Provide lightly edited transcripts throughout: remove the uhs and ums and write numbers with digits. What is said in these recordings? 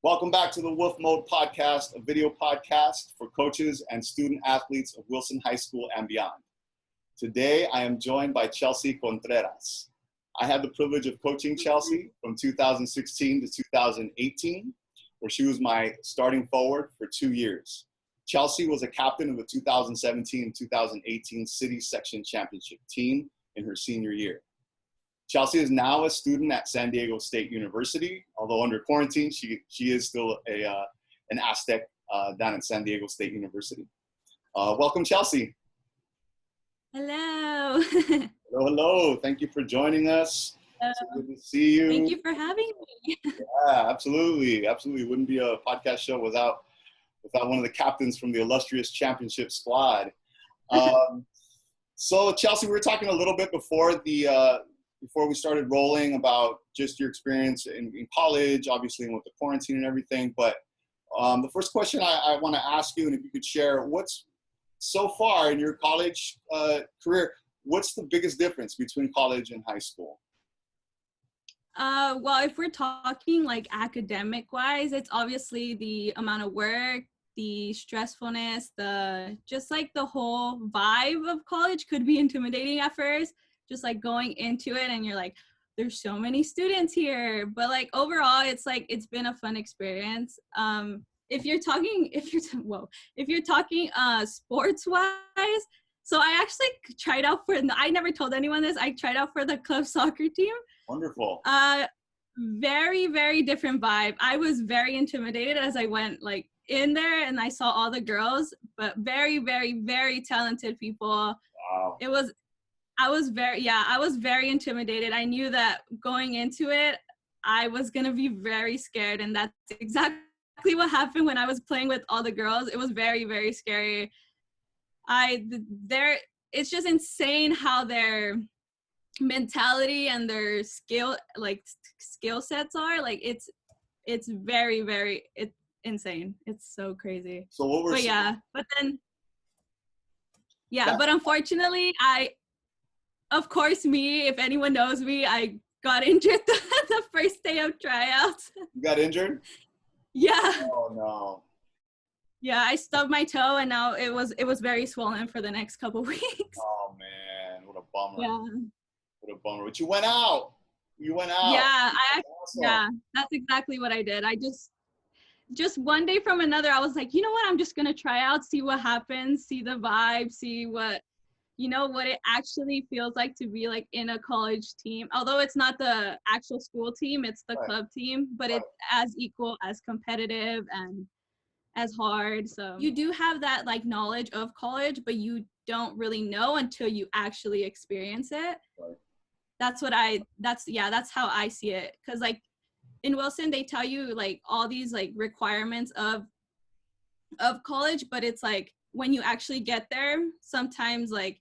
Welcome back to the Wolf Mode Podcast, a video podcast for coaches and student athletes of Wilson High School and beyond. Today, I am joined by Chelsea Contreras. I had the privilege of coaching Chelsea from 2016 to 2018, where she was my starting forward for 2 years. Chelsea was a captain of the 2017-2018 City Section Championship team in her senior year. Chelsea is now a student at San Diego State University, although under quarantine, she is still an Aztec down at San Diego State University. Welcome, Chelsea. Hello. Hello. Thank you for joining us. So good to see you. Thank you for having me. Yeah, absolutely. Absolutely. It wouldn't be a podcast show without one of the captains from the illustrious championship squad. So Chelsea, we were talking a little bit before we started rolling about just your experience in college, obviously, and with the quarantine and everything. But the first question I want to ask you, and if you could share, what's so far in your college career, what's the biggest difference between college and high school? Well, if we're talking like academic wise, it's obviously the amount of work, the stressfulness, just like the whole vibe of college could be intimidating at first, just like going into it and you're like, there's so many students here. But like overall, it's been a fun experience. If you're talking sports wise, so I actually tried out I never told anyone this, I tried out for the club soccer team. Wonderful. Very, very different vibe. I was very intimidated as I went like in there and I saw all the girls, but very, very, very talented people. Wow. I was very intimidated. I knew that going into it, I was going to be very scared. And that's exactly what happened when I was playing with all the girls. It was very, very scary. It's just insane how their mentality and their skill sets are. Like it's very, very, it's insane. It's so crazy. So what were but unfortunately, of course, if anyone knows me, I got injured the first day of tryouts. You got injured? Yeah. Oh no. Yeah, I stubbed my toe and now it was very swollen for the next couple weeks. Oh man, what a bummer. Yeah. What a bummer. But you went out. Yeah, awesome. Yeah, that's exactly what I did. I just one day from another, I was like, you know what, I'm just going to try out, see what happens, see the vibe, see what it actually feels like to be like in a college team. Although it's not the actual school team, it's the club team, but it's as equal, as competitive and as hard. So you do have that like knowledge of college, but you don't really know until you actually experience it. Right. That's how I see it. Cause like in Wilson, they tell you like all these like requirements of college, but it's like when you actually get there, sometimes like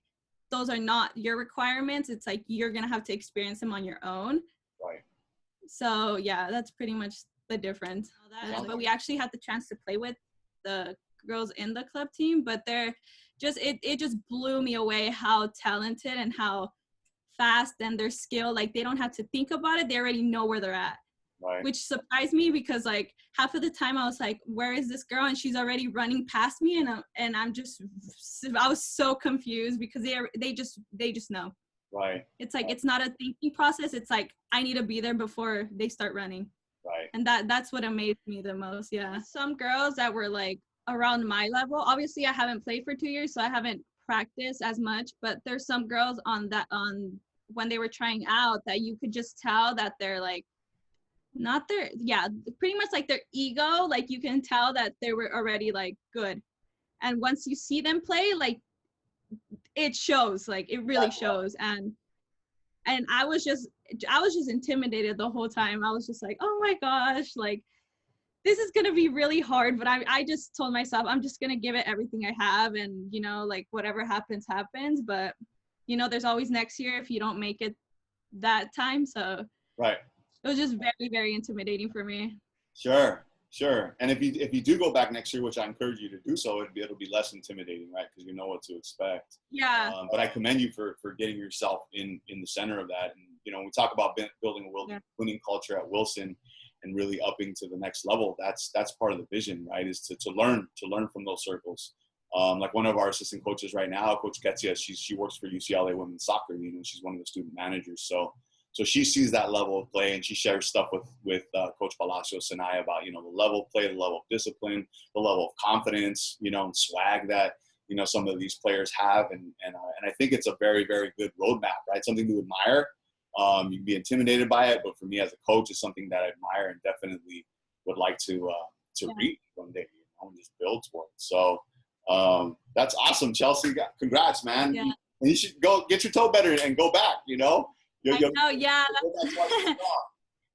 those are not your requirements. It's like you're gonna have to experience them on your own. Right. So yeah, that's pretty much the difference. But we actually had the chance to play with the girls in the club team, but it just blew me away how talented and how fast and their skill, like they don't have to think about it, they already know where they're at. Right. Which surprised me because like half of the time I was like, where is this girl? And she's already running past me and I was so confused because they just know. Right. It's like, It's not a thinking process. It's like, I need to be there before they start running. Right. And that's what amazed me the most. Yeah. Some girls that were like around my level, obviously I haven't played for 2 years, so I haven't practiced as much, but there's some girls on when they were trying out that you could just tell that they're like, pretty much like their ego, like you can tell that they were already like good. And once you see them play, like it shows, like it really shows. And I was just intimidated the whole time. I was just like, oh my gosh, like this is gonna be really hard. But I just told myself I'm just gonna give it everything I have, and like whatever happens. But there's always next year if you don't make it that time. So right. It was just very, very intimidating for me. Sure. And if you do go back next year, which I encourage you to do so, it'll be less intimidating, right? Because you know what to expect. Yeah. But I commend you for getting yourself in the center of that, and you know, when we talk about building a Yeah. winning culture at Wilson and really upping to the next level, that's part of the vision, right? Is to learn from those circles. Like one of our assistant coaches right now, Coach Ketsia, she works for UCLA women's soccer, you know, she's one of the student managers. So she sees that level of play, and she shares stuff with Coach Palacios and I about, you know, the level of play, the level of discipline, the level of confidence, you know, and swag that, you know, some of these players have. And I think it's a very, very good roadmap, right? Something to admire. You can be intimidated by it, but for me as a coach, it's something that I admire and definitely would like to reach one day, you know, and just build towards. So that's awesome, Chelsea. Congrats, man. Yeah. And you should go get your toe better and go back, you know? I know, yeah. That's why you're wrong.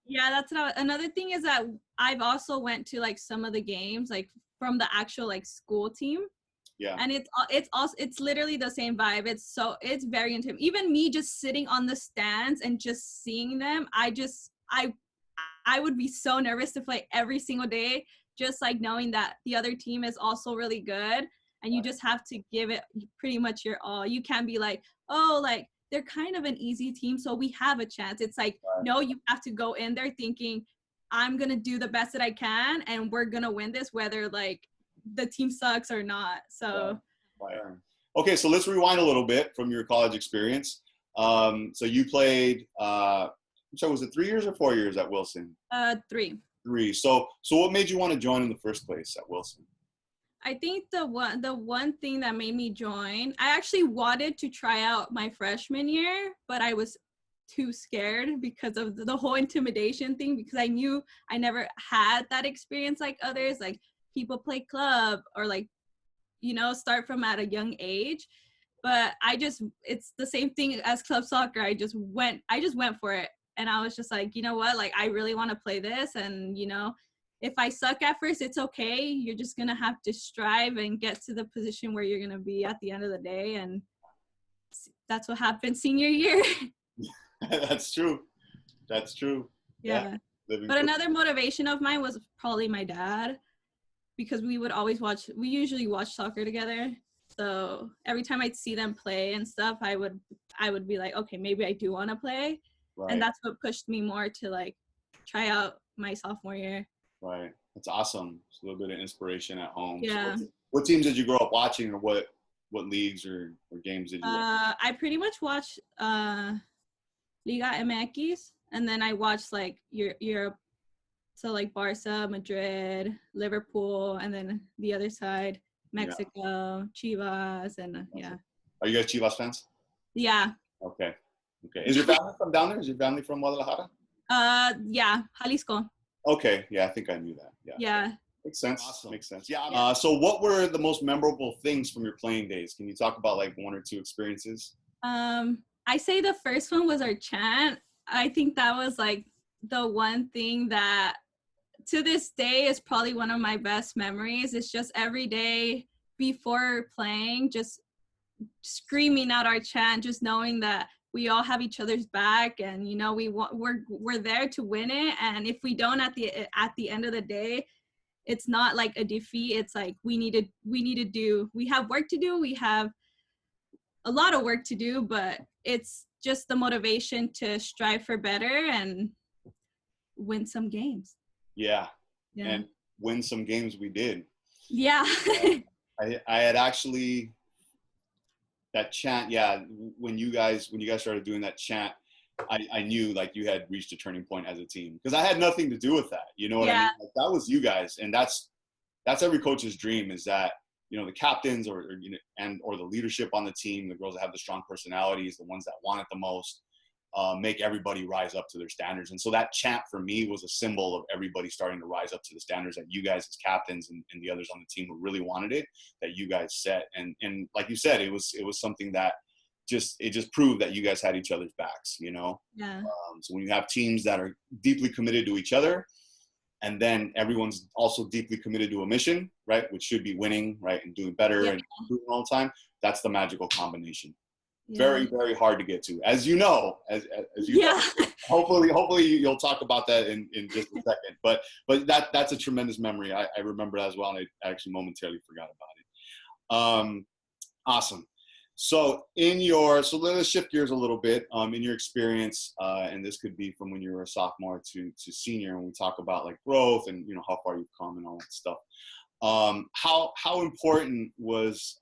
Yeah, that's what another thing is that I've also went to like some of the games like from the actual like school team. Yeah. And it's literally the same vibe. It's very intimate. Even me just sitting on the stands and just seeing them, I would be so nervous to play every single day, just like knowing that the other team is also really good, and you just have to give it pretty much your all. You can't be like, oh, like they're kind of an easy team, so we have a chance. It's like, no, you have to go in there thinking, I'm gonna do the best that I can, and we're gonna win this, whether like the team sucks or not. So okay, so let's rewind a little bit from your college experience. So you played was it 3 years or 4 years at Wilson? 3. So what made you want to join in the first place at Wilson? I think the one thing that made me join, I actually wanted to try out my freshman year, but I was too scared because of the whole intimidation thing, because I knew I never had that experience like others, like people play club or like, you know, start from at a young age. But it's the same thing as club soccer. I just went for it. And I was just like, you know what, like I really want to play this. And, you know, if I suck at first, it's okay. You're just going to have to strive and get to the position where you're going to be at the end of the day. And that's what happened senior year. That's true. Yeah. But another motivation of mine was probably my dad, because we usually watch soccer together. So every time I'd see them play and stuff, I would be like, okay, maybe I do want to play. Right. And that's what pushed me more to like try out my sophomore year. Right. That's awesome. It's a little bit of inspiration at home. Yeah. So what teams did you grow up watching, or what leagues or games did you watch? I pretty much watched Liga MX, and then I watched like Europe. So like Barca, Madrid, Liverpool, and then the other side, Mexico, Chivas, and yeah. Are you guys Chivas fans? Yeah. Okay. Is your family from down there? Is your family from Guadalajara? Yeah, Jalisco. Okay. Yeah, I think I knew that. Yeah. Makes sense. Awesome. Makes sense. Yeah. So what were the most memorable things from your playing days? Can you talk about like one or two experiences? I say the first one was our chant. I think that was like the one thing that to this day is probably one of my best memories. It's just every day before playing, just screaming out our chant, just knowing that we all have each other's back, and you know we're there to win it. And if we don't at the end of the day, it's not like a defeat. It's like we have work to do. We have a lot of work to do, but it's just the motivation to strive for better and win some games. Yeah. And win some games we did. Yeah. I had actually that chant. Yeah. When you guys started doing that chant, I knew like you had reached a turning point as a team, because I had nothing to do with that. You know what I mean? Like, that was you guys. And that's every coach's dream, is that, you know, the captains or the leadership on the team, the girls that have the strong personalities, the ones that want it the most, make everybody rise up to their standards. And so that chant for me was a symbol of everybody starting to rise up to the standards that you guys as captains and the others on the team who really wanted it, that you guys set. And like you said, it was something that just proved that you guys had each other's backs, you know? Yeah. So when you have teams that are deeply committed to each other, and then everyone's also deeply committed to a mission, right, which should be winning, right, and doing better and improving all the time, that's the magical combination. Very, very hard to get to, as you know, as you know. Hopefully you'll talk about that in just a second. But that's a tremendous memory. I remember that as well, and I actually momentarily forgot about it. Awesome. So so let's shift gears a little bit. In your experience, and this could be from when you were a sophomore to senior, and we talk about like growth and how far you've come and all that stuff. How important was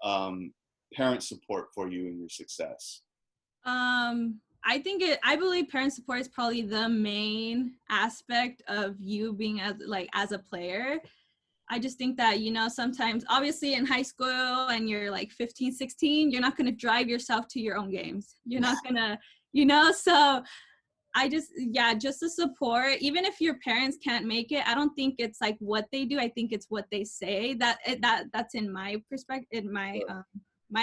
parent support for you in your success? I believe parent support is probably the main aspect of you being as a player. I just think that, sometimes obviously in high school and you're like 15, 16, you're not going to drive yourself to your own games. You're not going to, so just the support, even if your parents can't make it, I don't think it's like what they do. I think it's what they say that's in my perspective, in my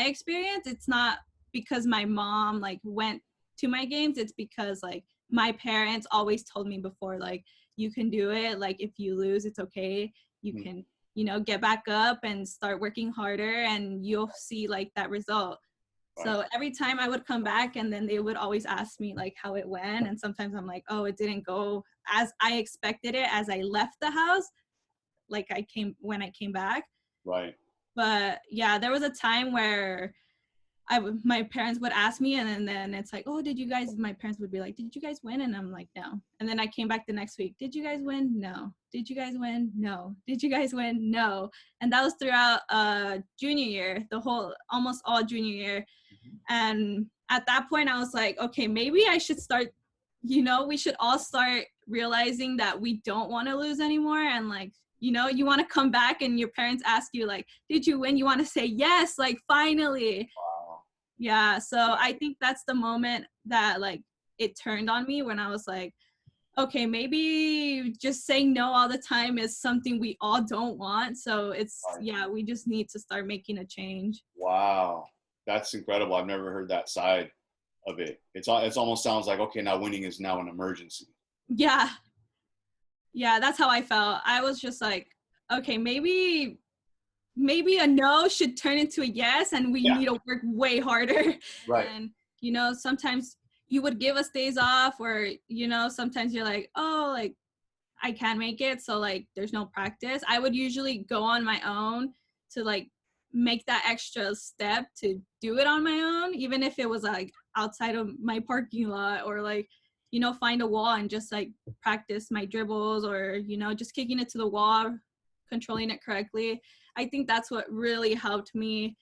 experience. It's not because my mom like went to my games. It's because like my parents always told me before, like, you can do it. Like if you lose, it's okay. You can, get back up and start working harder and you'll see like that result. So every time I would come back and then they would always ask me like how it went. And sometimes I'm like, oh, it didn't go as I expected it as I left the house, like when I came back. Right. But yeah, there was a time where my parents would ask me and then it's like, oh, my parents would be like, did you guys win? And I'm like, no. And then I came back the next week. Did you guys win? No. Did you guys win? No. Did you guys win? No. And that was throughout junior year, almost all junior year. And at that point I was like, okay, maybe I should start, we should all start realizing that we don't want to lose anymore. And like, you want to come back and your parents ask you like, did you win? You want to say yes, like finally. Wow. Yeah. So I think that's the moment that like it turned on me, when I was like, okay, maybe just saying no all the time is something we all don't want. So we just need to start making a change. Wow. That's incredible. I've never heard that side of it. It's almost sounds like, okay, now winning is now an emergency. Yeah. Yeah, that's how I felt. I was just like, okay, maybe a no should turn into a yes, and we need to work way harder. Right. And, sometimes you would give us days off, or, sometimes you're like, oh, like, I can't make it, so, like, there's no practice. I would usually go on my own to, like, make that extra step to do it on my own, even if it was, like, outside of my parking lot, or, like, find a wall and just, like, practice my dribbles, or, just kicking it to the wall, controlling it correctly. I think that's what really helped me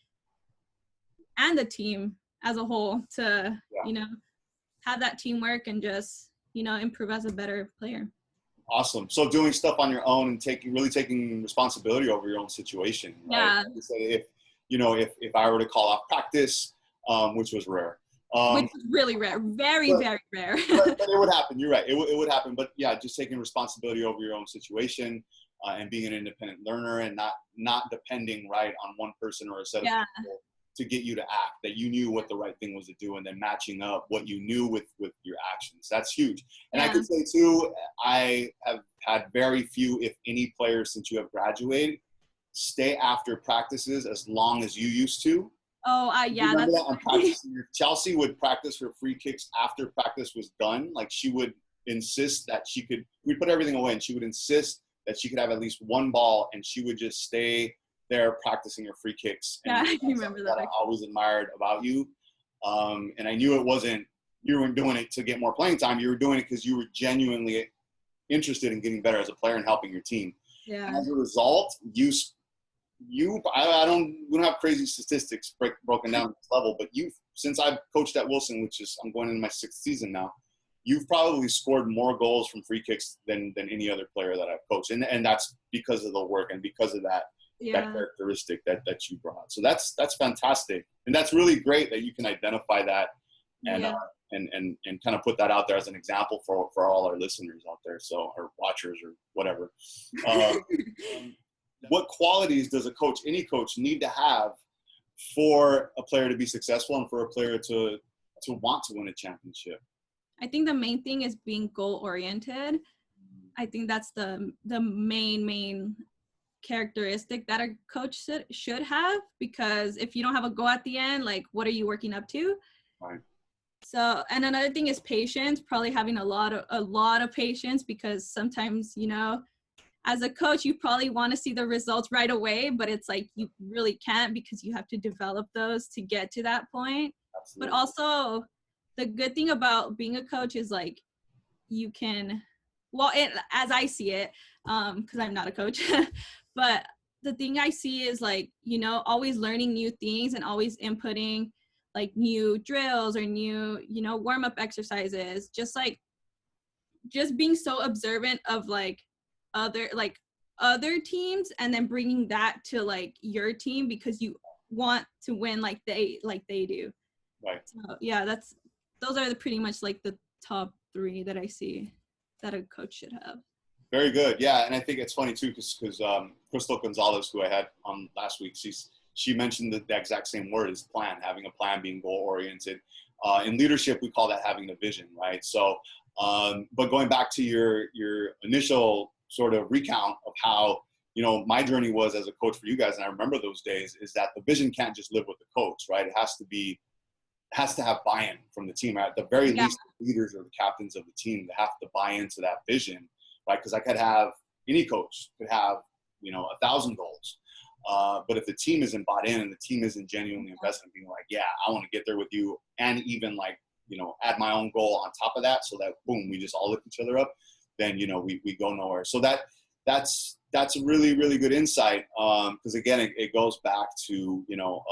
and the team as a whole to, have that teamwork and just, improve as a better player. Awesome. So doing stuff on your own and really taking responsibility over your own situation. Right? Yeah. Like if I were to call off practice, which was rare. Which is really rare, very rare. but it would happen. You're right. It would happen. But yeah, just taking responsibility over your own situation. And being an independent learner and not depending right on one person or a set of people to get you to act, that you knew what the right thing was to do, and then matching up what you knew with your actions. That's huge. And I can say too, I have had very few, if any, players since you have graduated stay after practices as long as you used to. Oh, yeah. Remember that on practice? Chelsea would practice her free kicks after practice was done. Like she would insist that we'd put everything away and she would insist that she could have at least one ball, and she would just stay there practicing her free kicks. And I remember that. I always admired about you. And I knew you weren't doing it to get more playing time. You were doing it because you were genuinely interested in getting better as a player and helping your team. Yeah. And as a result, we don't have crazy statistics broken down at this level, but since I've coached at Wilson, I'm going into my 6th season now, you've probably scored more goals from free kicks than any other player that I've coached. And that's because of the work and because of that characteristic that you brought. So that's fantastic. And that's really great that you can identify that and kind of put that out there as an example for all our listeners out there. So, or watchers or whatever. What qualities does any coach need to have for a player to be successful and for a player to want to win a championship? I think the main thing is being goal-oriented. I think that's the main characteristic that a coach should have, because if you don't have a goal at the end, like, what are you working up to? Right. So, and another thing is patience, probably having a lot of patience, because sometimes, as a coach, you probably want to see the results right away, but it's like you really can't because you have to develop those to get to that point. Absolutely. But also, the good thing about being a coach is like you can, well, as I see it, because I'm not a coach, but the thing I see is like, you know, always learning new things and always inputting like new drills or new, you know, warm-up exercises, just being so observant of like other teams, and then bringing that to like your team because you want to win like they do. Right. So yeah, those are pretty much like the top 3 that I see that a coach should have. Very good. Yeah, and I think it's funny too because Crystal Gonzalez, who I had on last week, she mentioned the exact same word as plan, having a plan, being goal-oriented. In leadership, we call that having a vision, right? So, but going back to your initial sort of recount of how, you know, my journey was as a coach for you guys, and I remember those days, is that the vision can't just live with the coach, right? It has to have buy-in from the team. At the very least, the leaders or the captains of the team, they have to buy into that vision, right? Because I could have, any coach could have, you know, 1,000 goals. But if the team isn't bought in and the team isn't genuinely invested in being like, yeah, I want to get there with you, and even like, you know, add my own goal on top of that, so that boom, we just all lift each other up, then, you know, we go nowhere. So that's a really, really good insight. Because again, it goes back to, you know,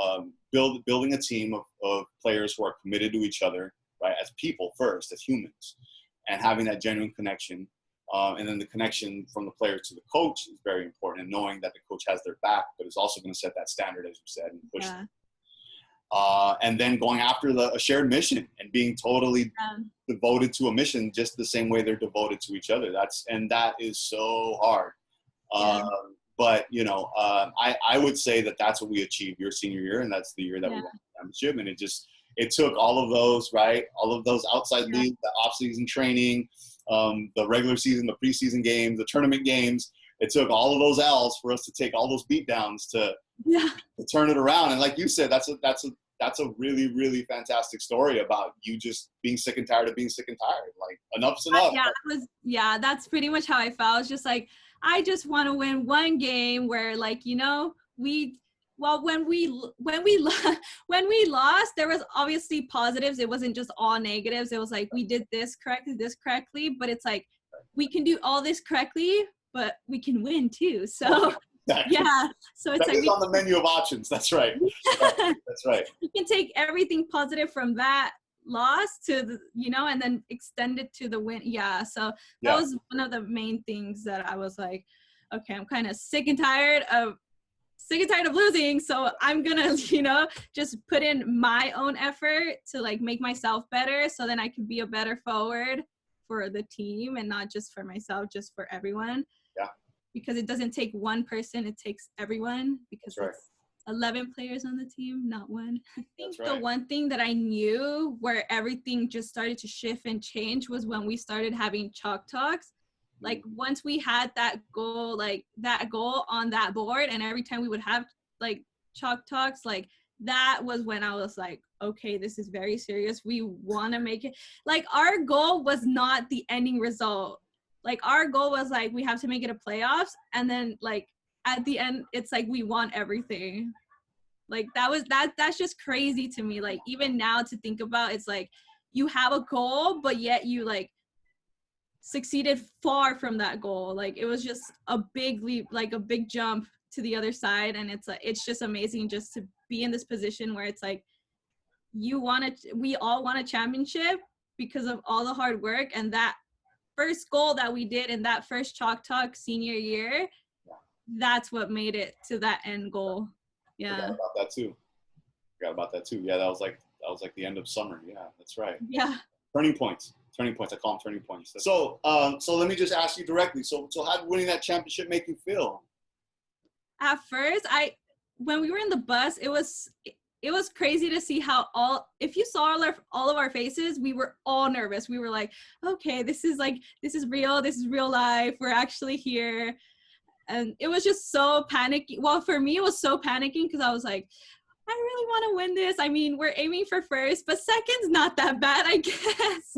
building a team of players who are committed to each other, right? As people first, as humans, and having that genuine connection. And then the connection from the player to the coach is very important, and knowing that the coach has their back, but is also going to set that standard, as you said, and push them. And then going after a shared mission and being totally devoted to a mission, just the same way they're devoted to each other. That is so hard. But, you know, I would say that that's what we achieved your senior year, and that's the year that we won the championship. And it took all of those, right? All of those outside leagues, the off-season training, the regular season, the preseason games, the tournament games. It took all of those L's for us to take all those beatdowns to turn it around. And like you said, that's a really, really fantastic story about you just being sick and tired of being sick and tired. Like, enough's enough. That's pretty much how I felt. It's just like, I just want to win one game where, like, you know, when we lost, there was obviously positives. It wasn't just all negatives. It was like, we did this correctly, but it's like, we can do all this correctly, but we can win too. So exactly. Yeah. So it's that like is on the menu of options. That's right. That's right. You can take everything positive from that loss to the, you know, and then extend it to the win. Yeah. So that was one of the main things that I was like, okay, I'm kind of sick and tired of losing. So I'm gonna, you know, just put in my own effort to like make myself better, so then I can be a better forward for the team and not just for myself, just for everyone. Yeah. Because it doesn't take one person, it takes everyone, because it's 11 players on the team, not one. I think the one thing that I knew where everything just started to shift and change was when we started having chalk talks. Like, once we had that goal on that board, and every time we would have like chalk talks, like that was when I was like, okay, this is very serious. We want to make it. Like, our goal was not the ending result. Like, our goal was like, we have to make it a playoffs, and then like at the end, it's like we want everything. Like, that's just crazy to me. Like, even now to think about, it's like you have a goal, but yet you like succeeded far from that goal. Like, it was just a big leap, like a big jump to the other side. And it's like, it's just amazing just to be in this position where it's like, we all want a championship because of all the hard work. And that first goal that we did in that first chalk talk senior year, that's what made it to that end goal. Yeah. Forgot about that too. Yeah, that was like the end of summer. Yeah, that's right. Yeah. Turning points. I call them turning points. So let me just ask you directly. So how did winning that championship make you feel? At first, when we were in the bus, it was crazy to see how if you saw all of our faces, we were all nervous. We were like, okay, this is real. This is real life. We're actually here. And it was just so panicky. Well, for me, it was so panicking because I was like, I really want to win this. I mean, we're aiming for first, but second's not that bad, I guess.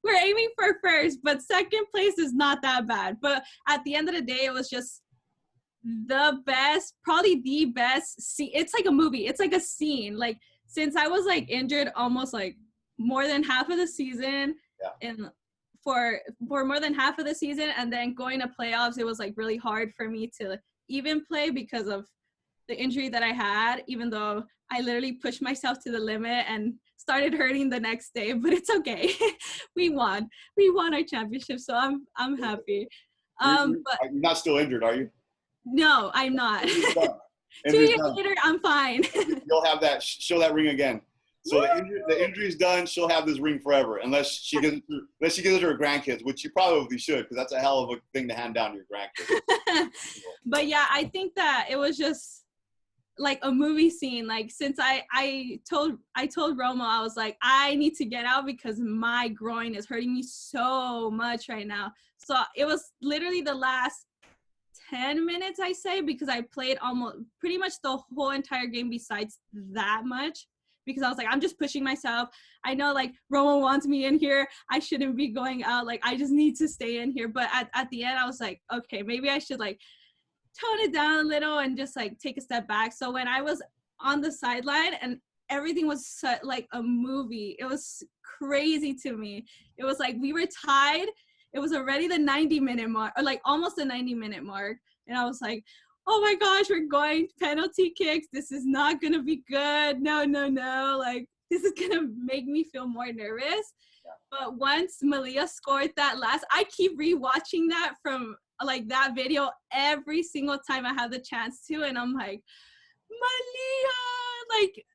We're aiming for first, but second place is not that bad. But at the end of the day, it was just the best, probably the best. It's like a movie. It's like a scene. Like, since I was like injured almost like more than half of the season, and for more than half of the season, and then going to playoffs, it was like really hard for me to even play because of the injury that I had, even though I literally pushed myself to the limit and started hurting the next day, but it's okay. We won our championship, so I'm happy. But you're not still injured, are you? no, I'm not. 2 Injury's years done. later, I'm fine. You'll have that, show that ring again. So the injury's done. She'll have this ring forever, unless she gives it to her grandkids, which she probably should, because that's a hell of a thing to hand down to your grandkids. But yeah, I think that it was just like a movie scene. Like, since I told Romo, I was like, I need to get out because my groin is hurting me so much right now. So it was literally the last 10 minutes, I say, because I played almost pretty much the whole entire game besides that much, because I was like, I'm just pushing myself. I know, like, Romo wants me in here. I shouldn't be going out. Like, I just need to stay in here. But at the end, I was like, okay, maybe I should, like, tone it down a little and just, like, take a step back. So when I was on the sideline and everything was like a movie, it was crazy to me. It was like we were tied. It was already the 90-minute mark, or like almost the 90-minute mark. And I was like, oh my gosh, we're going penalty kicks. This is not going to be good. No. Like, this is going to make me feel more nervous. But once Malia scored that last, I keep rewatching that from like that video every single time I have the chance to. And I'm like, Malia, like,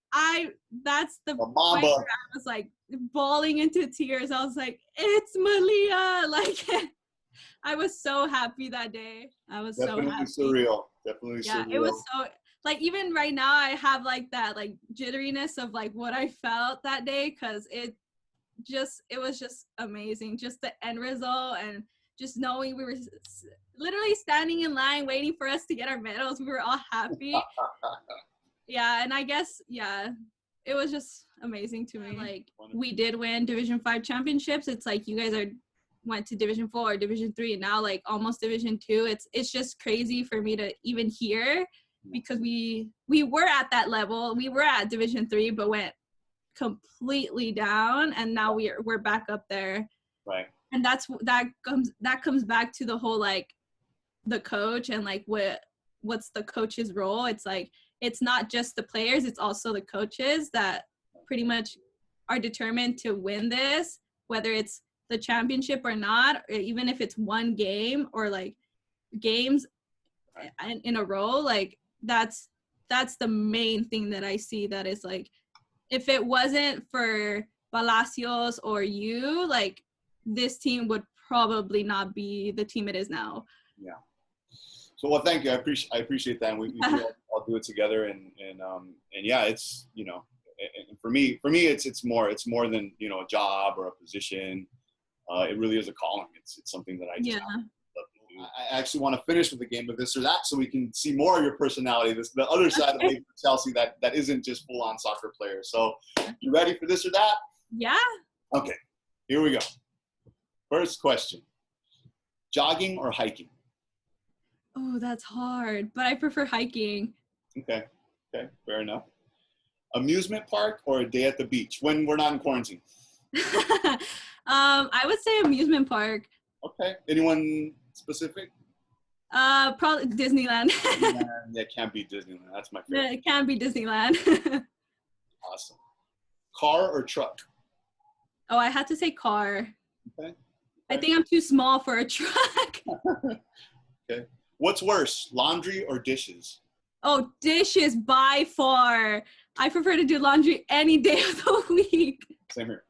that's the point where I was like bawling into tears. I was like, it's Malia. Like, I was so happy that day. I was Definitely so happy. Surreal. Definitely surreal. Yeah, it was so, like, even right now I have like that like jitteriness of like what I felt that day, because it was just amazing. Just the end result, and just knowing we were literally standing in line waiting for us to get our medals. We were all happy. Yeah, and I guess, yeah, it was just amazing to me. Like, we did win Division 5 championships. It's like you guys went to Division 4 or Division 3, and now like almost Division 2. It's just crazy for me to even hear, because we were at that level. We were at Division 3, but went completely down, and now we're back up there. Right. And that comes back to the whole, like, the coach and like what's the coach's role. It's like, it's not just the players, it's also the coaches that pretty much are determined to win this, whether it's the championship or not, or even if it's one game or like games in a row. Like, that's the main thing that I see, that is like, if it wasn't for Palacios or you, like, this team would probably not be the team it is now. Yeah. So, well, thank you. I appreciate that. And we all do it together. And yeah, it's, you know, and for me, it's more than, you know, a job or a position. It really is a calling. It's something that I just love to do. I actually want to finish with the game of this or that, so we can see more of your personality. The other side of Chelsea that isn't just full on soccer player. So, you ready for this or that? Yeah. Okay. Here we go. First question: jogging or hiking? Oh, that's hard, but I prefer hiking. Okay, fair enough. Amusement park or a day at the beach when we're not in quarantine? I would say amusement park. Okay. Anyone specific? Probably Disneyland. Yeah, it can't be Disneyland. That's my favorite. It can't be Disneyland. Awesome. Car or truck? Oh, I had to say car. Okay. I think I'm too small for a truck. Okay. What's worse, laundry or dishes? Oh, dishes by far. I prefer to do laundry any day of the week. Same here.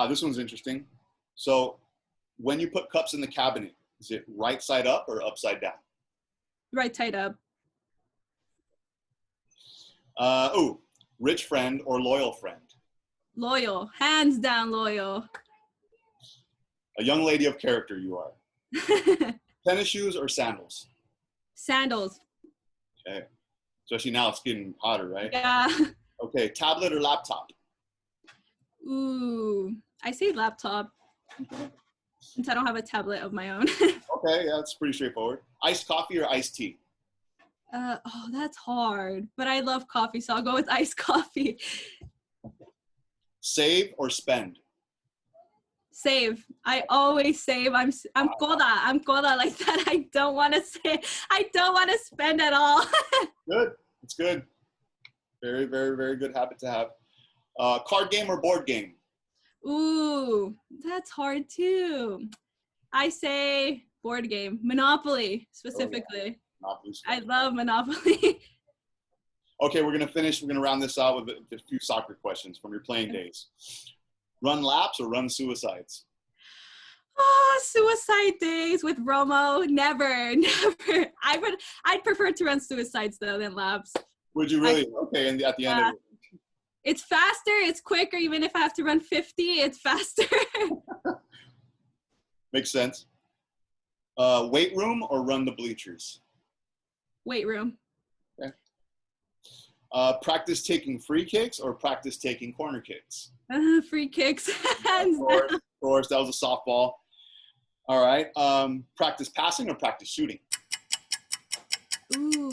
This one's interesting. So, when you put cups in the cabinet, is it right side up or upside down? Right side up. Rich friend or loyal friend? Loyal. Hands down loyal. A young lady of character you are. Tennis shoes or sandals? Sandals. Okay. Especially now it's getting hotter, right? Yeah. Okay. Tablet or laptop? Ooh, I say laptop since I don't have a tablet of my own. Okay, yeah, that's pretty straightforward. Iced coffee or iced tea? Oh, that's hard. But I love coffee, so I'll go with iced coffee. Save or spend? Save. I always save. I'm coda. I'm coda like that. I don't want to say. I don't want to spend at all. Good. It's good. Very, very, very good habit to have. Card game or board game? Ooh, that's hard too. I say board game. Monopoly specifically. Oh, yeah. Monopoly's I fun. love Monopoly. Okay, we're gonna round this out with a few soccer questions from your playing days. Run laps or run suicides? Oh, suicide days with Romo. Never, never. I'd prefer to run suicides though than laps. Would you really? Okay, and at the end of it. It's faster, it's quicker. Even if I have to run 50, it's faster. Makes sense. Weight room or run the bleachers? Weight room. Okay. Practice taking free kicks or practice taking corner kicks? Free kicks. Of course, that was a softball. All right. Practice passing or practice shooting? Ooh.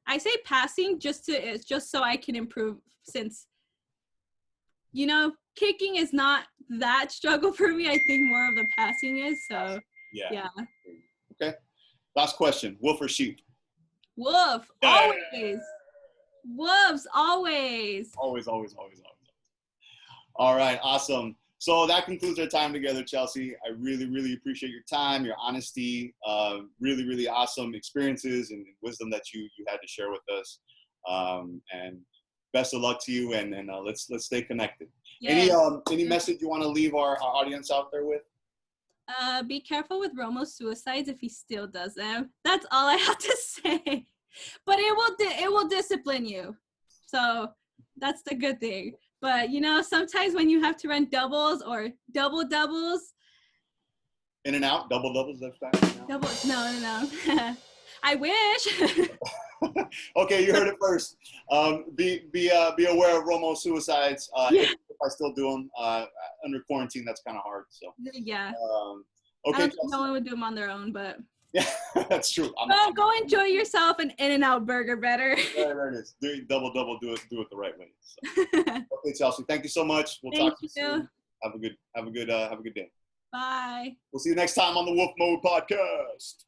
I say passing just so I can improve, since kicking is not that struggle for me. I think more of the passing is. So yeah. Okay. Last question. Wolf or sheep? Wolf. Always. Wolves always. Always. All right. Awesome. So that concludes our time together, Chelsea. I really, really appreciate your time, your honesty, really, really awesome experiences and wisdom that you had to share with us. And best of luck to you, and let's stay connected. Yes. Any message you want to leave our audience out there with? Be careful with Romo's suicides if he still does them. That's all I have to say. But it will discipline you. So that's the good thing. But sometimes when you have to run doubles or doubles. In and out, doubles this time. Doubles? No. I wish. Okay, you heard it first. Be aware of Romo suicides. If I still do them under quarantine, that's kind of hard. So yeah. Okay. I don't think no one would do them on their own, but. Yeah, that's true. Go enjoy yourself an In-N-Out burger better. There it is. Double. Do it the right way. So. Okay, Chelsea. Thank you so much. We'll talk to you soon. Have a good day. Bye. We'll see you next time on the Wolf Mode Podcast.